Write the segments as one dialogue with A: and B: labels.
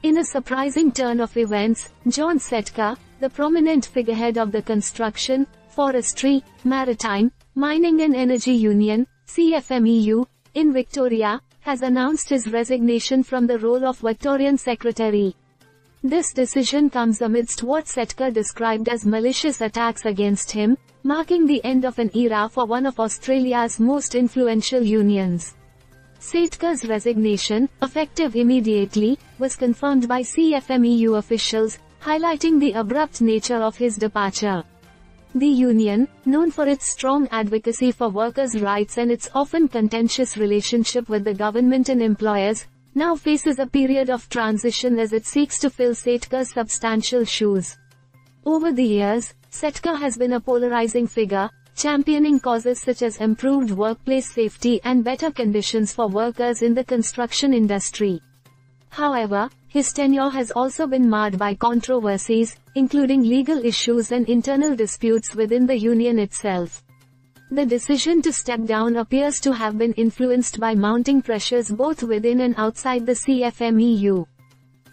A: In a surprising turn of events, John Setka, the prominent figurehead of the Construction, Forestry, Maritime, Mining and Energy Union, CFMEU, in Victoria, has announced his resignation from the role of Victorian Secretary. This decision comes amidst what Setka described as malicious attacks against him, marking the end of an era for one of Australia's most influential unions. Setka's resignation, effective immediately, was confirmed by CFMEU officials, highlighting the abrupt nature of his departure. The union, known for its strong advocacy for workers' rights and its often contentious relationship with the government and employers, now faces a period of transition as it seeks to fill Setka's substantial shoes. Over the years, Setka has been a polarizing figure, championing causes such as improved workplace safety and better conditions for workers in the construction industry. However, his tenure has also been marred by controversies, including legal issues and internal disputes within the union itself. The decision to step down appears to have been influenced by mounting pressures both within and outside the CFMEU.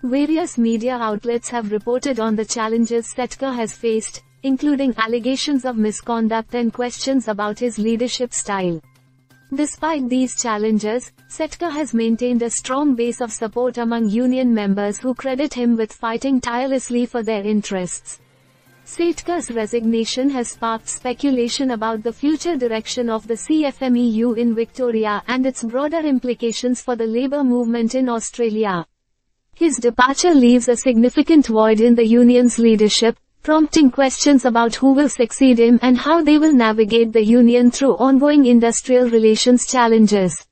A: Various media outlets have reported on the challenges Setka has faced, including allegations of misconduct and questions about his leadership style. Despite these challenges, Setka has maintained a strong base of support among union members who credit him with fighting tirelessly for their interests. Setka's resignation has sparked speculation about the future direction of the CFMEU in Victoria and its broader implications for the labour movement in Australia. His departure leaves a significant void in the union's leadership, prompting questions about who will succeed him and how they will navigate the union through ongoing industrial relations challenges.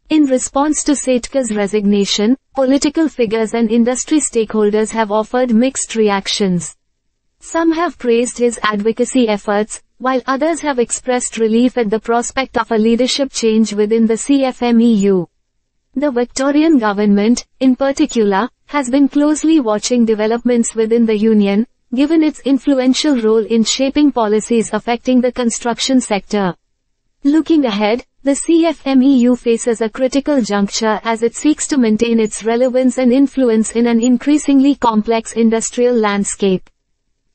A: In response to Setka's resignation, political figures and industry stakeholders have offered mixed reactions. Some have praised his advocacy efforts, while others have expressed relief at the prospect of a leadership change within the CFMEU. The Victorian government, in particular, has been closely watching developments within the union, given its influential role in shaping policies affecting the construction sector. Looking ahead, the CFMEU faces a critical juncture as it seeks to maintain its relevance and influence in an increasingly complex industrial landscape.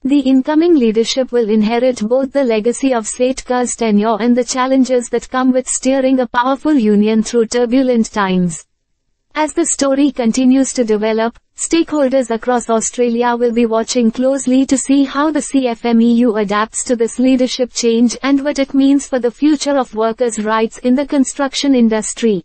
A: The incoming leadership will inherit both the legacy of Setka's tenure and the challenges that come with steering a powerful union through turbulent times. As the story continues to develop, stakeholders across Australia will be watching closely to see how the CFMEU adapts to this leadership change and what it means for the future of workers' rights in the construction industry.